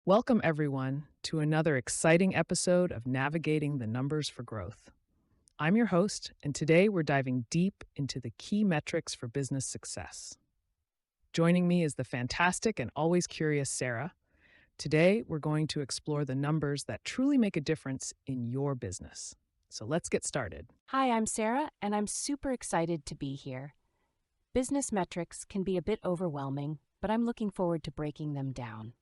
Welcome, everyone, to another exciting episode of Navigating the Numbers for Growth. I'm your host, and today we're diving deep into the key metrics for business success. Joining me is the fantastic and always curious Sarah. Today, we're going to explore the numbers that truly make a difference in your business. So let's get started. Hi, I'm Sarah, and I'm super excited to be here. Business metrics can be a bit overwhelming, but I'm looking forward to breaking them down.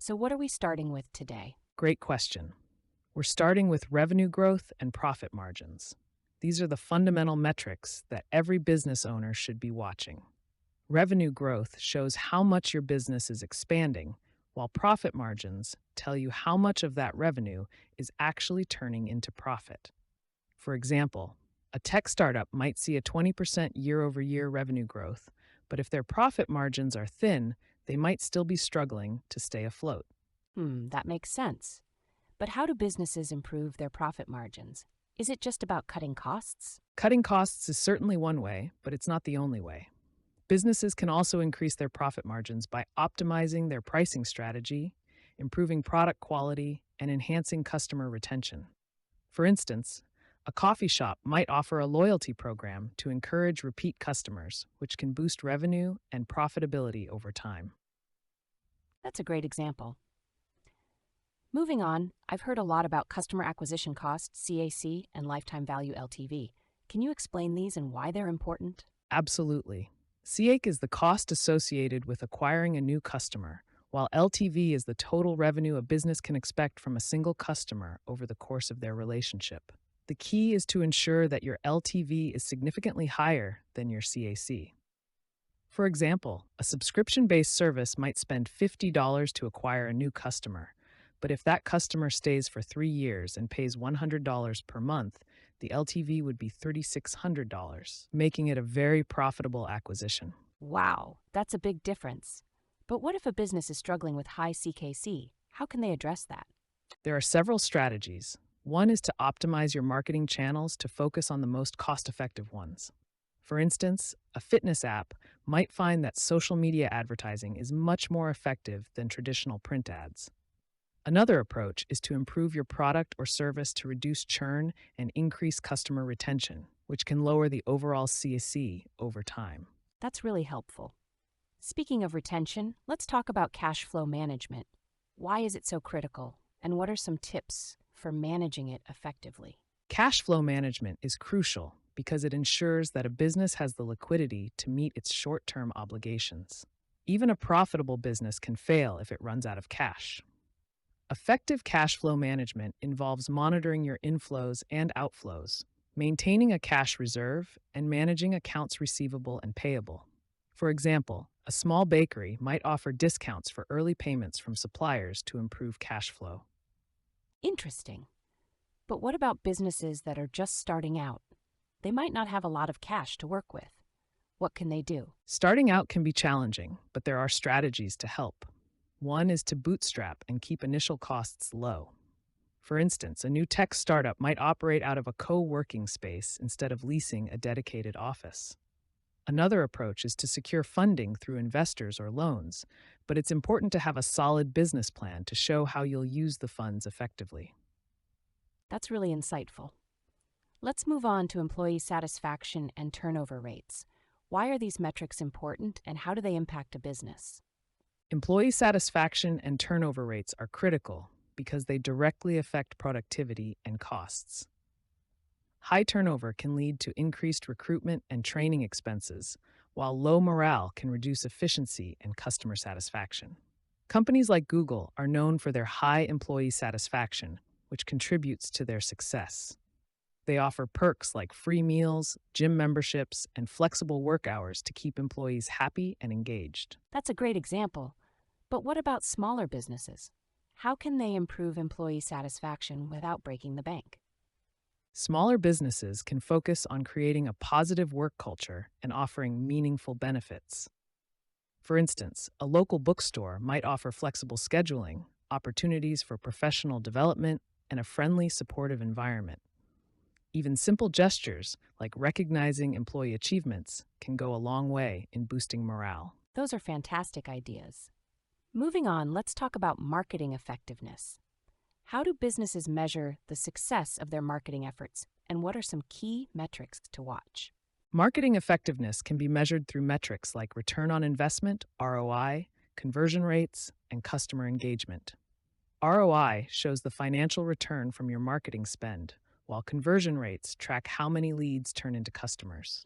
So, what are we starting with today? Great question. We're starting with revenue growth and profit margins. These are the fundamental metrics that every business owner should be watching. Revenue growth shows how much your business is expanding, while profit margins tell you how much of that revenue is actually turning into profit. For example, a tech startup might see a 20% year-over-year revenue growth, but if their profit margins are thin, they might still be struggling to stay afloat. That makes sense. But how do businesses improve their profit margins? Is it just about cutting costs? Cutting costs is certainly one way, but it's not the only way. Businesses can also increase their profit margins by optimizing their pricing strategy, improving product quality, and enhancing customer retention. For instance, a coffee shop might offer a loyalty program to encourage repeat customers, which can boost revenue and profitability over time. That's a great example. Moving on, I've heard a lot about customer acquisition costs, CAC, and lifetime value LTV. Can you explain these and why they're important? Absolutely. CAC is the cost associated with acquiring a new customer, while LTV is the total revenue a business can expect from a single customer over the course of their relationship. The key is to ensure that your LTV is significantly higher than your CAC. For example, a subscription-based service might spend $50 to acquire a new customer, but if that customer stays for 3 years and pays $100 per month, the LTV would be $3,600, making it a very profitable acquisition. Wow, that's a big difference. But what if a business is struggling with high CKC? How can they address that? There are several strategies. One is to optimize your marketing channels to focus on the most cost-effective ones. For instance, a fitness app might find that social media advertising is much more effective than traditional print ads. Another approach is to improve your product or service to reduce churn and increase customer retention, which can lower the overall CAC over time. That's really helpful. Speaking of retention, let's talk about cash flow management. Why is it so critical, and what are some tips for managing it effectively? Cash flow management is crucial because it ensures that a business has the liquidity to meet its short-term obligations. Even a profitable business can fail if it runs out of cash. Effective cash flow management involves monitoring your inflows and outflows, maintaining a cash reserve, and managing accounts receivable and payable. For example, a small bakery might offer discounts for early payments from suppliers to improve cash flow. Interesting. But what about businesses that are just starting out? They might not have a lot of cash to work with. What can they do? Starting out can be challenging, but there are strategies to help. One is to bootstrap and keep initial costs low. For instance, a new tech startup might operate out of a co-working space instead of leasing a dedicated office. Another approach is to secure funding through investors or loans, but it's important to have a solid business plan to show how you'll use the funds effectively. That's really insightful. Let's move on to employee satisfaction and turnover rates. Why are these metrics important, and how do they impact a business? Employee satisfaction and turnover rates are critical because they directly affect productivity and costs. High turnover can lead to increased recruitment and training expenses, while low morale can reduce efficiency and customer satisfaction. Companies like Google are known for their high employee satisfaction, which contributes to their success. They offer perks like free meals, gym memberships, and flexible work hours to keep employees happy and engaged. That's a great example. But what about smaller businesses? How can they improve employee satisfaction without breaking the bank? Smaller businesses can focus on creating a positive work culture and offering meaningful benefits. For instance, a local bookstore might offer flexible scheduling, opportunities for professional development, and a friendly, supportive environment. Even simple gestures, like recognizing employee achievements, can go a long way in boosting morale. Those are fantastic ideas. Moving on, let's talk about marketing effectiveness. How do businesses measure the success of their marketing efforts, and what are some key metrics to watch? Marketing effectiveness can be measured through metrics like return on investment, ROI, conversion rates, and customer engagement. ROI shows the financial return from your marketing spend, while conversion rates track how many leads turn into customers.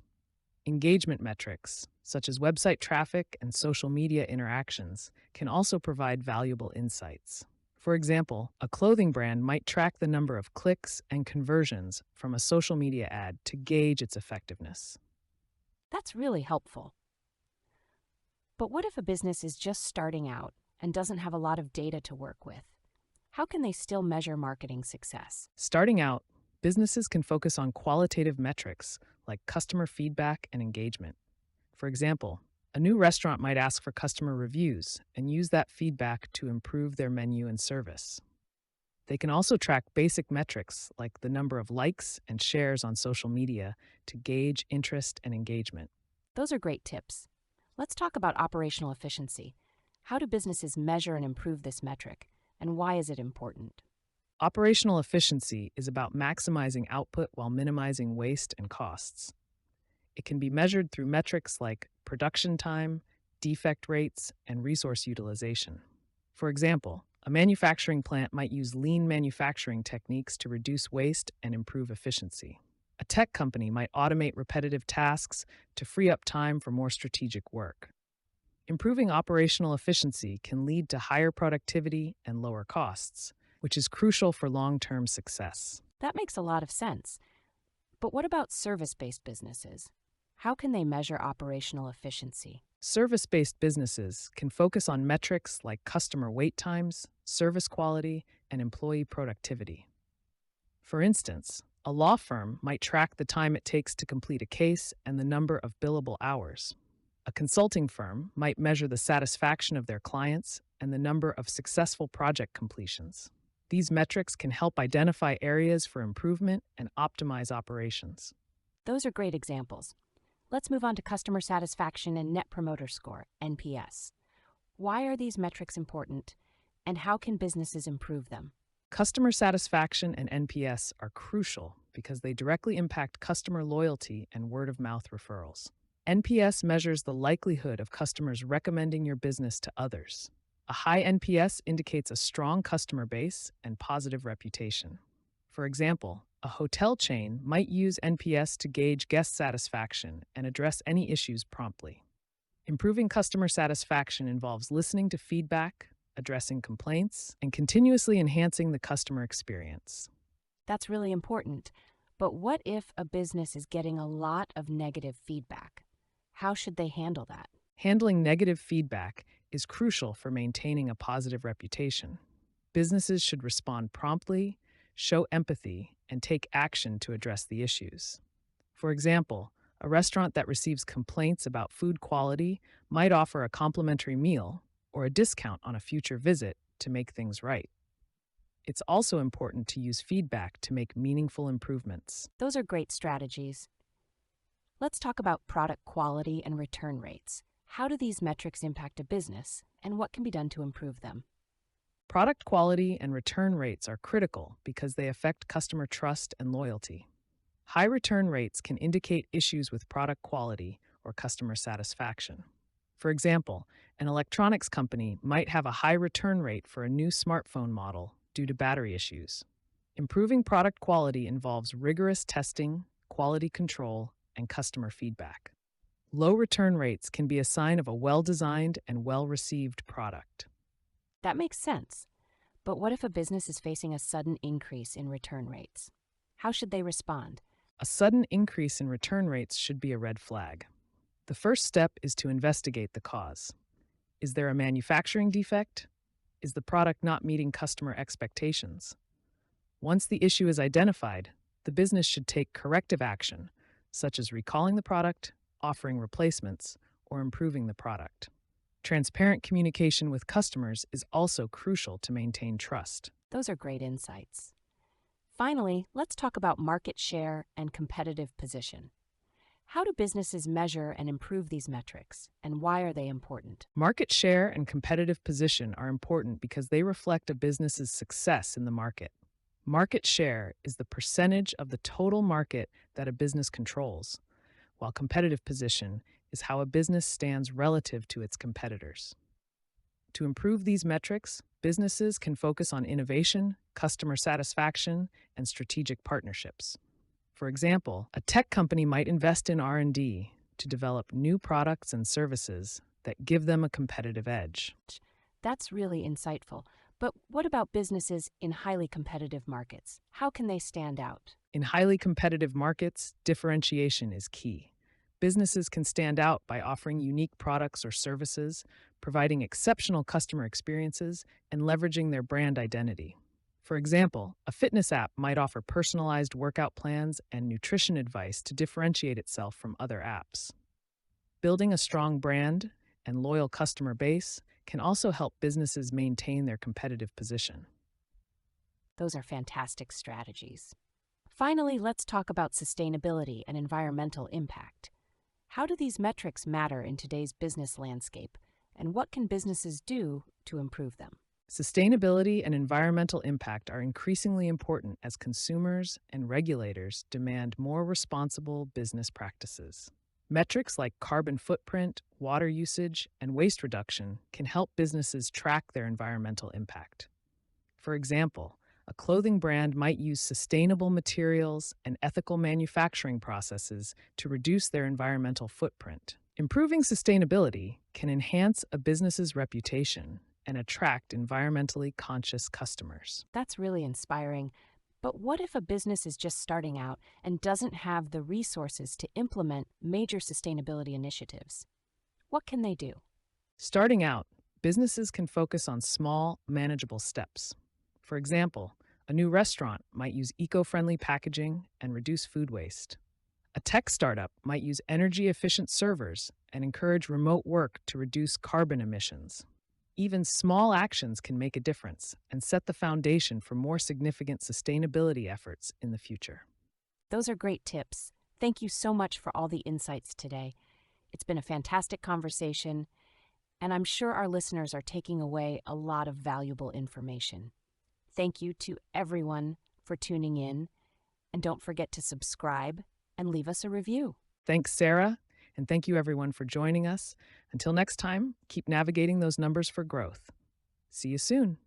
Engagement metrics, such as website traffic and social media interactions, can also provide valuable insights. For example, a clothing brand might track the number of clicks and conversions from a social media ad to gauge its effectiveness. That's really helpful. But what if a business is just starting out and doesn't have a lot of data to work with? How can they still measure marketing success? Starting out, businesses can focus on qualitative metrics like customer feedback and engagement. For example, a new restaurant might ask for customer reviews and use that feedback to improve their menu and service. They can also track basic metrics like the number of likes and shares on social media to gauge interest and engagement. Those are great tips. Let's talk about operational efficiency. How do businesses measure and improve this metric, and why is it important? Operational efficiency is about maximizing output while minimizing waste and costs. It can be measured through metrics like production time, defect rates, and resource utilization. For example, a manufacturing plant might use lean manufacturing techniques to reduce waste and improve efficiency. A tech company might automate repetitive tasks to free up time for more strategic work. Improving operational efficiency can lead to higher productivity and lower costs, which is crucial for long-term success. That makes a lot of sense. But what about service-based businesses? How can they measure operational efficiency? Service-based businesses can focus on metrics like customer wait times, service quality, and employee productivity. For instance, a law firm might track the time it takes to complete a case and the number of billable hours. A consulting firm might measure the satisfaction of their clients and the number of successful project completions. These metrics can help identify areas for improvement and optimize operations. Those are great examples. Let's move on to customer satisfaction and Net Promoter Score, NPS. Why are these metrics important, and how can businesses improve them? Customer satisfaction and NPS are crucial because they directly impact customer loyalty and word-of-mouth referrals. NPS measures the likelihood of customers recommending your business to others. A high NPS indicates a strong customer base and positive reputation. For example, a hotel chain might use NPS to gauge guest satisfaction and address any issues promptly. Improving customer satisfaction involves listening to feedback, addressing complaints, and continuously enhancing the customer experience. That's really important. But what if a business is getting a lot of negative feedback? How should they handle that? Handling negative feedback is crucial for maintaining a positive reputation. Businesses should respond promptly, show empathy, and take action to address the issues. For example, a restaurant that receives complaints about food quality might offer a complimentary meal or a discount on a future visit to make things right. It's also important to use feedback to make meaningful improvements. Those are great strategies. Let's talk about product quality and return rates. How do these metrics impact a business, and what can be done to improve them? Product quality and return rates are critical because they affect customer trust and loyalty. High return rates can indicate issues with product quality or customer satisfaction. For example, an electronics company might have a high return rate for a new smartphone model due to battery issues. Improving product quality involves rigorous testing, quality control, and customer feedback. Low return rates can be a sign of a well-designed and well-received product. That makes sense. But what if a business is facing a sudden increase in return rates? How should they respond? A sudden increase in return rates should be a red flag. The first step is to investigate the cause. Is there a manufacturing defect? Is the product not meeting customer expectations? Once the issue is identified, the business should take corrective action, such as recalling the product, offering replacements, or improving the product. Transparent communication with customers is also crucial to maintain trust. Those are great insights. Finally, let's talk about market share and competitive position. How do businesses measure and improve these metrics, and why are they important? Market share and competitive position are important because they reflect a business's success in the market. Market share is the percentage of the total market that a business controls, while competitive position is how a business stands relative to its competitors. To improve these metrics, businesses can focus on innovation, customer satisfaction, and strategic partnerships. For example, a tech company might invest in R&D to develop new products and services that give them a competitive edge. That's really insightful. But what about businesses in highly competitive markets? How can they stand out? In highly competitive markets, differentiation is key. Businesses can stand out by offering unique products or services, providing exceptional customer experiences, and leveraging their brand identity. For example, a fitness app might offer personalized workout plans and nutrition advice to differentiate itself from other apps. Building a strong brand and loyal customer base can also help businesses maintain their competitive position. Those are fantastic strategies. Finally, let's talk about sustainability and environmental impact. How do these metrics matter in today's business landscape, and what can businesses do to improve them? Sustainability and environmental impact are increasingly important as consumers and regulators demand more responsible business practices. Metrics like carbon footprint, water usage, and waste reduction can help businesses track their environmental impact. For example, a clothing brand might use sustainable materials and ethical manufacturing processes to reduce their environmental footprint. Improving sustainability can enhance a business's reputation and attract environmentally conscious customers. That's really inspiring. But what if a business is just starting out and doesn't have the resources to implement major sustainability initiatives? What can they do? Starting out, businesses can focus on small, manageable steps. For example, a new restaurant might use eco-friendly packaging and reduce food waste. A tech startup might use energy-efficient servers and encourage remote work to reduce carbon emissions. Even small actions can make a difference and set the foundation for more significant sustainability efforts in the future. Those are great tips. Thank you so much for all the insights today. It's been a fantastic conversation, and I'm sure our listeners are taking away a lot of valuable information. Thank you to everyone for tuning in, and don't forget to subscribe and leave us a review. Thanks, Sarah, and thank you everyone for joining us. Until next time, keep navigating those numbers for growth. See you soon.